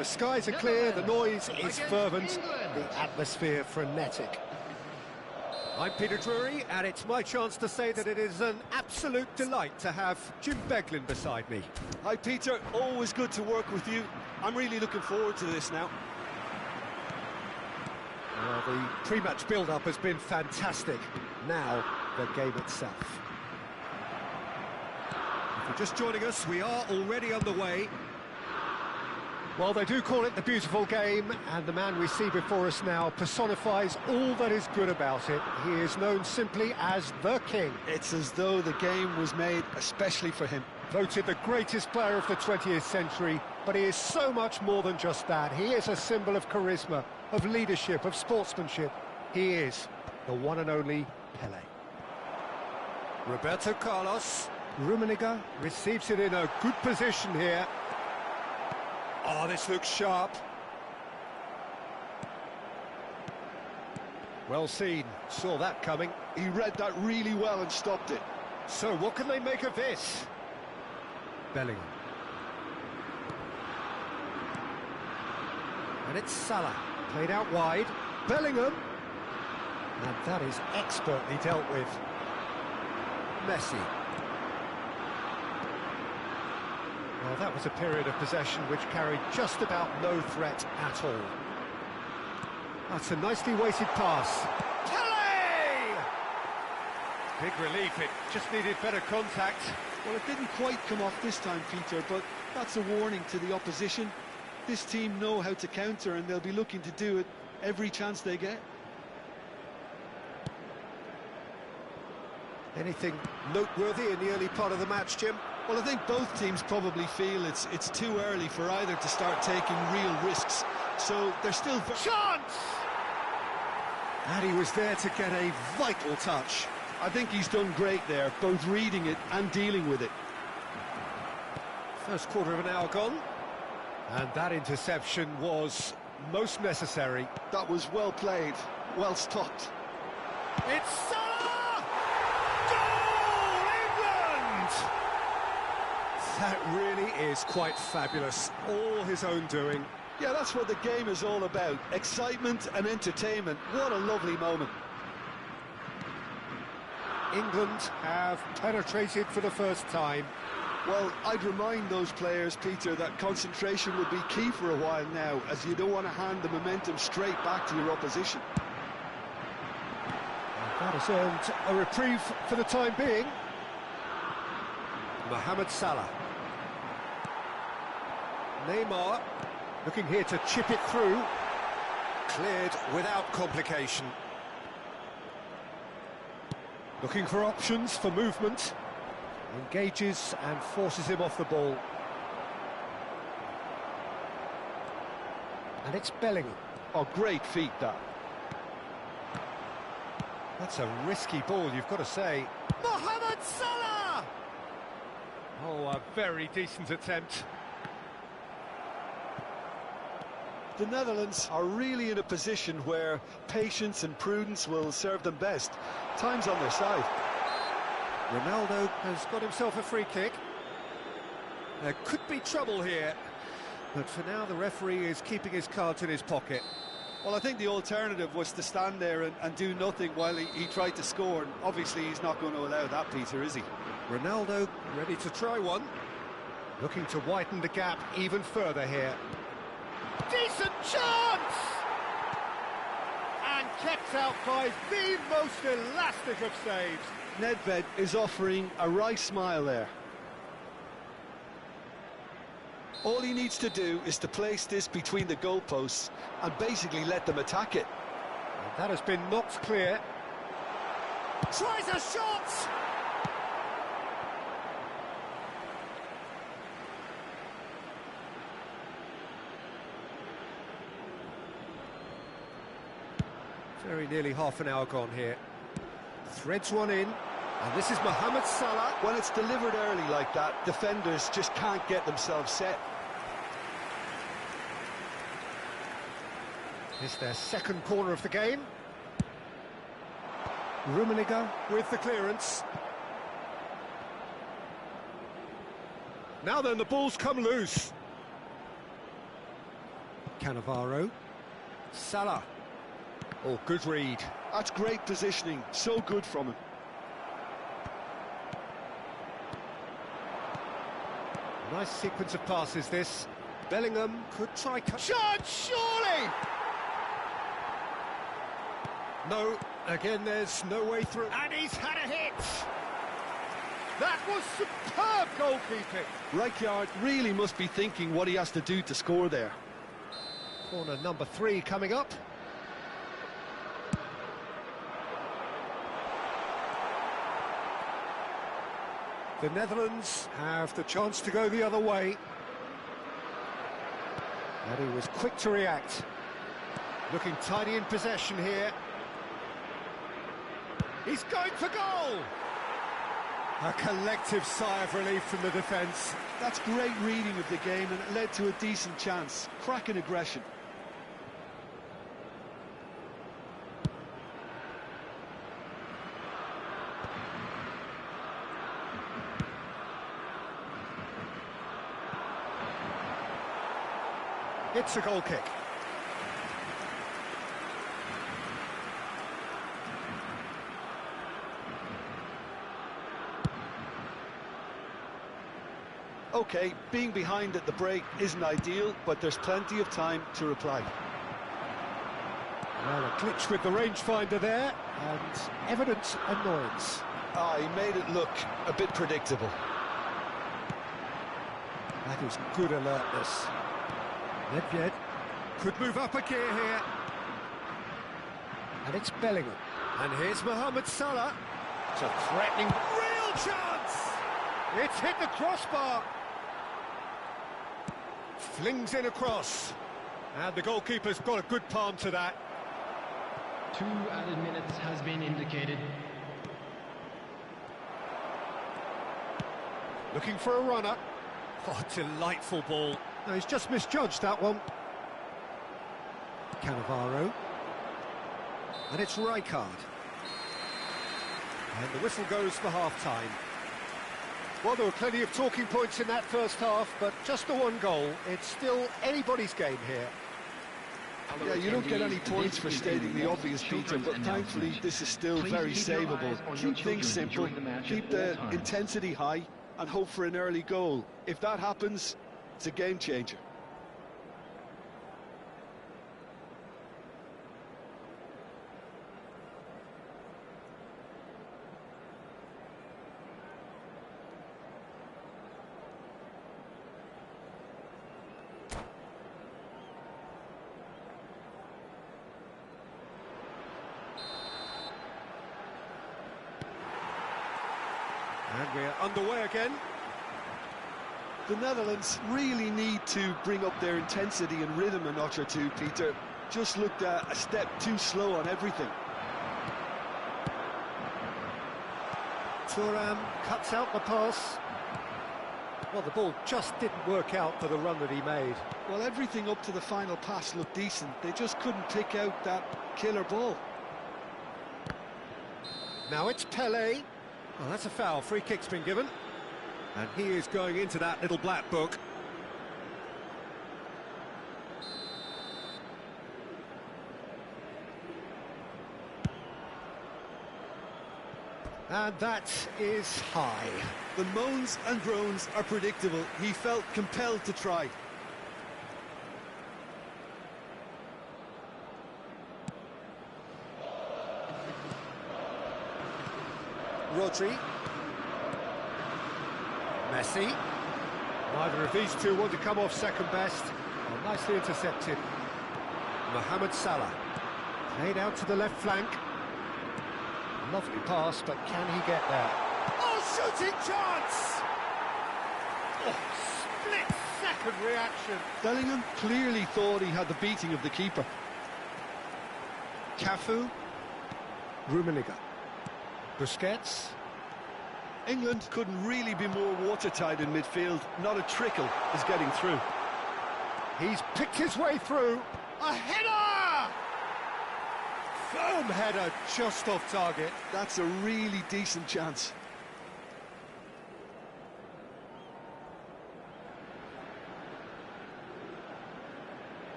The skies are clear, the noise is fervent, the atmosphere frenetic. I'm Peter Drury, and it's my chance to say that it is an absolute delight to have Jim Beglin beside me. Hi Peter, always good to work with you. I'm really looking forward to this now. Well, the pre-match build-up has been fantastic. Now, the game itself. If you're just joining us, we are already underway. Well, they do call it the beautiful game, and the man we see before us now personifies all that is good about it. He is known simply as the King. It's as though the game was made especially for him. Voted the greatest player of the 20th century, but he is so much more than just that. He is a symbol of charisma, of leadership, of sportsmanship. He is the one and only Pelé. Roberto Carlos. Rummenigge receives it in a good position here. Oh, this looks sharp. Well seen, saw that coming. He read that really well and stopped it. So what can they make of this? Bellingham. And it's Salah, played out wide. Bellingham. And that is expertly dealt with. Messi. Well, that was a period of possession which carried just about no threat at all. That's a nicely weighted pass. Pelé! Big relief, it just needed better contact. Well, it didn't quite come off this time, Peter, but that's a warning to the opposition. This team know how to counter, and they'll be looking to do it every chance they get. Anything noteworthy in the early part of the match, Jim? Well, I think both teams probably feel it's too early for either to start taking real risks. So they're still... Chance! And he was there to get a vital touch. I think he's done great there, both reading it and dealing with it. First quarter of an hour gone. And that interception was most necessary. That was well played, well stopped. It's Salah! Goal, England! That really is quite fabulous. All his own doing. Yeah, that's what the game is all about. Excitement and entertainment. What a lovely moment. England have penetrated for the first time. Well, I'd remind those players, Peter, that concentration would be key for a while now, as you don't want to hand the momentum straight back to your opposition. That has earned a reprieve for the time being. Mohamed Salah. Neymar, looking here to chip it through. Cleared without complication. Looking for options for movement. Engages and forces him off the ball. And it's Bellingham. Oh, great feat, that. That's a risky ball, you've got to say. Mohamed Salah! Oh, a very decent attempt. The Netherlands are really in a position where patience and prudence will serve them best. Time's on their side. Ronaldo has got himself a free kick. There could be trouble here, but for now the referee is keeping his cards in his pocket. Well, I think the alternative was to stand there and do nothing while he tried to score, and obviously he's not going to allow that, Peter, is he? Ronaldo ready to try one. Looking to widen the gap even further here. Decent chance! And kept out by the most elastic of saves. Nedved is offering a wry smile there. All he needs to do is to place this between the goalposts and basically let them attack it. And that has been knocked clear. Tries a shot! Very nearly half an hour gone here. Threads one in, and this is Mohamed Salah. When it's delivered early like that, defenders just can't get themselves set. It's their second corner of the game. Rummenigge with the clearance. Now then, the ball's come loose. Cannavaro. Salah. Oh, good read. That's great positioning, so good from him. Nice sequence of passes, this. Bellingham could try... Shot, surely! No, again, there's no way through. And he's had a hit! That was superb goalkeeping! Rijkaard really must be thinking what he has to do to score there. Corner number 3 coming up. The Netherlands have the chance to go the other way. And he was quick to react. Looking tidy in possession here. He's going for goal! A collective sigh of relief from the defence. That's great reading of the game, and it led to a decent chance. Cracking aggression. It's a goal kick. OK, being behind at the break isn't ideal, but there's plenty of time to reply. Well, a glitch with the rangefinder there, and evident annoyance. He made it look a bit predictable. That is good alertness. Nedved could move up a gear here. And it's Bellingham. And here's Mohamed Salah. It's a threatening, real chance! It's hit the crossbar. Flings in across. And the goalkeeper's got a good palm to that. 2 added minutes has been indicated. Looking for a runner. Oh, delightful ball. No, he's just misjudged that one. Cannavaro. And it's Rijkaard. And the whistle goes for half-time. Well, there were plenty of talking points in that first half, but just the one goal. It's still anybody's game here. Yeah, you don't get any points for stating the obvious, Peter, but thankfully this is still very savable. Keep things simple, keep the intensity high, and hope for an early goal. If that happens, it's a game changer. And we're underway again. The Netherlands really need to bring up their intensity and rhythm a notch or two, Peter. Just looked a step too slow on everything. Thuram cuts out the pass. Well, the ball just didn't work out for the run that he made. Well, everything up to the final pass looked decent. They just couldn't pick out that killer ball. Now it's Pelé. Well, that's a foul. Free kick's been given. And he is going into that little black book. And that is high. The moans and groans are predictable. He felt compelled to try. Rodri. Messi. Neither of these two want to come off second best. Well, nicely intercepted. Mohamed Salah. Played out to the left flank. Lovely pass, but can he get there? Oh, shooting chance! Oh, split-second reaction. Bellingham clearly thought he had the beating of the keeper. Cafu. Rummenigge. Busquets. England couldn't really be more watertight in midfield. Not a trickle is getting through. He's picked his way through. A header! Firm header, just off target. That's a really decent chance.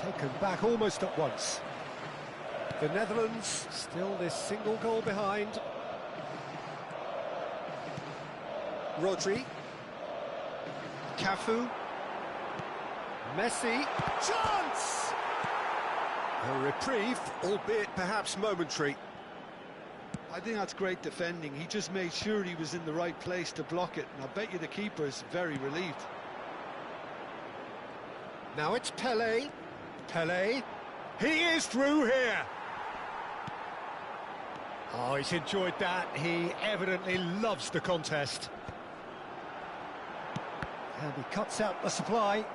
Taken back almost at once. The Netherlands still this single goal behind. Rodri. Cafu. Messi. Chance! A reprieve, albeit perhaps momentary. I think that's great defending. He just made sure he was in the right place to block it, and I bet you the keeper's very relieved. Now it's Pelé. Pelé. He is through here. Oh, he's enjoyed that. He evidently loves the contest. And he cuts out the supply.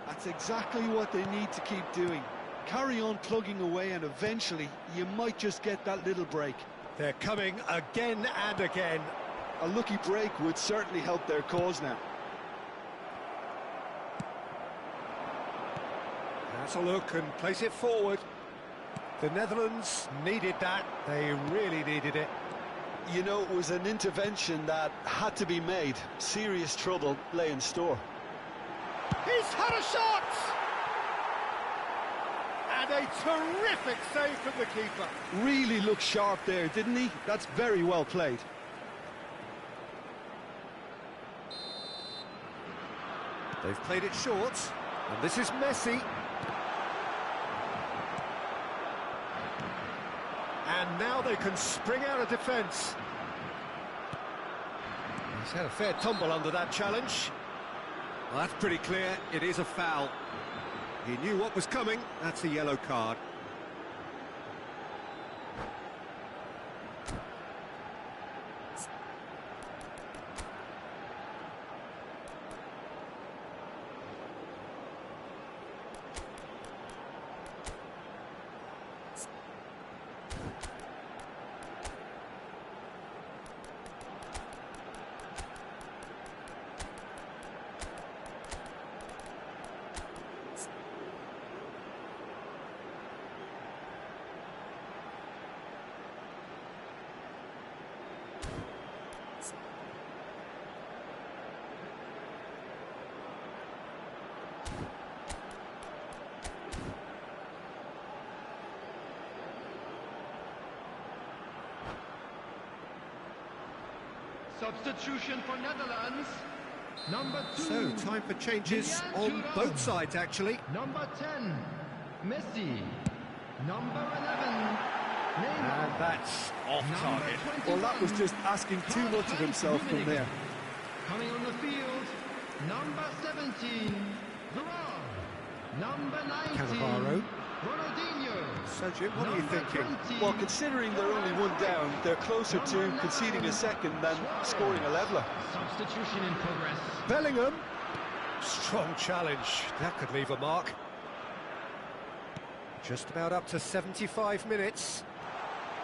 That's exactly what they need to keep doing. Carry on plugging away, and eventually you might just get that little break. They're coming again and again. A lucky break would certainly help their cause now. That's a look and place it forward. The Netherlands needed that. They really needed it. You know, it was an intervention that had to be made. Serious trouble lay in store. He's had a shot! And a terrific save from the keeper. Really looked sharp there, didn't he? That's very well played. They've played it short, and this is Messi. And now they can spring out of defence. He's had a fair tumble under that challenge. Well, that's pretty clear, it is a foul. He knew what was coming, that's a yellow card. Substitution for Netherlands. Number 2. So, time for changes on both sides, actually. Number 10, Messi. Number 11, Neymar. And that's off target. Well, that was just asking too much of himself from there. Coming on the field, number 17, Varane. Number 19, Cannavaro. Ronaldinho. So, Jim, what are you thinking? Well, considering they're only one down, they're closer to conceding a second than scoring a leveller. Substitution in progress. Bellingham. Strong challenge. That could leave a mark. Just about up to 75 minutes.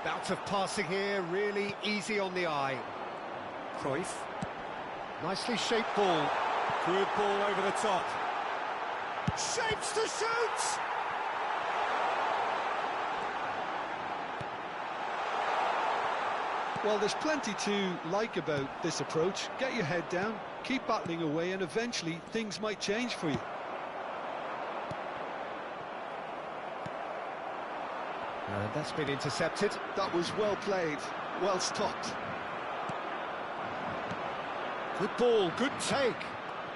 Bout of passing here, really easy on the eye. Cruyff. Nicely shaped ball. Good ball over the top. Shapes to shoot! Well, there's plenty to like about this approach. Get your head down, keep battling away, and eventually things might change for you. And that's been intercepted. That was well played, well stopped. Good ball, good take.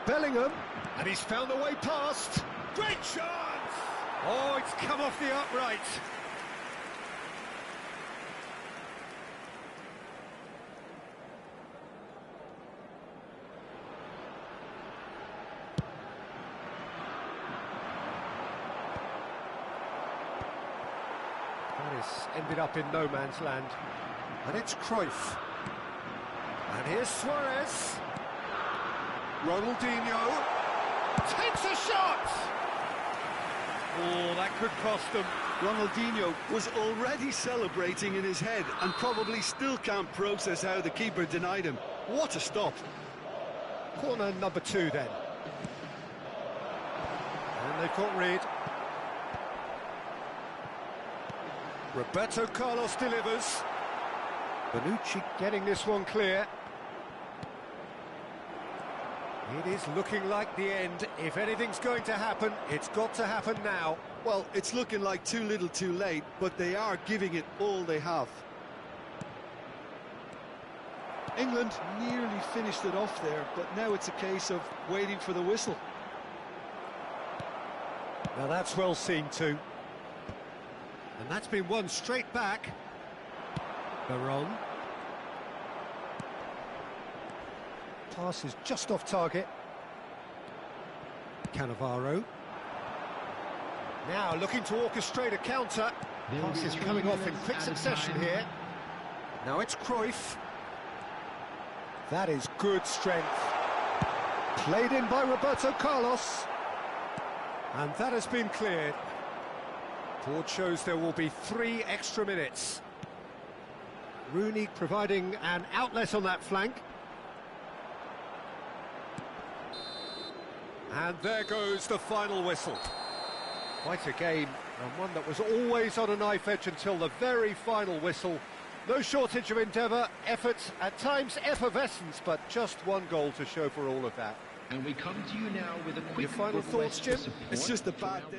Bellingham, and he's found the way past. Great chance! Oh, it's come off the upright. That has ended up in no man's land. And it's Cruyff. And here's Suarez. Ronaldinho takes a shot! Oh, that could cost them. Ronaldinho was already celebrating in his head and probably still can't process how the keeper denied him. What a stop. Corner number 2 then. And they've got rid. Roberto Carlos delivers. Bonucci getting this one clear. It is looking like the end. If anything's going to happen, it's got to happen now. Well, it's looking like too little too late, but they are giving it all they have. England nearly finished it off there, but now it's a case of waiting for the whistle. Now that's well seen too. And that's been won straight back. Baron. Pass is just off target. Cannavaro. Now looking to orchestrate a counter. Pass is coming off in quick succession here. Now it's Cruyff. That is good strength. Played in by Roberto Carlos. And that has been cleared. Board shows there will be 3 extra minutes. Rooney providing an outlet on that flank. And there goes the final whistle. Quite a game, and one that was always on a knife edge until the very final whistle. No shortage of endeavour, effort, at times effervescence, but just one goal to show for all of that. And we come to you now with a quick Your final thoughts, Jim? It's just a bad day.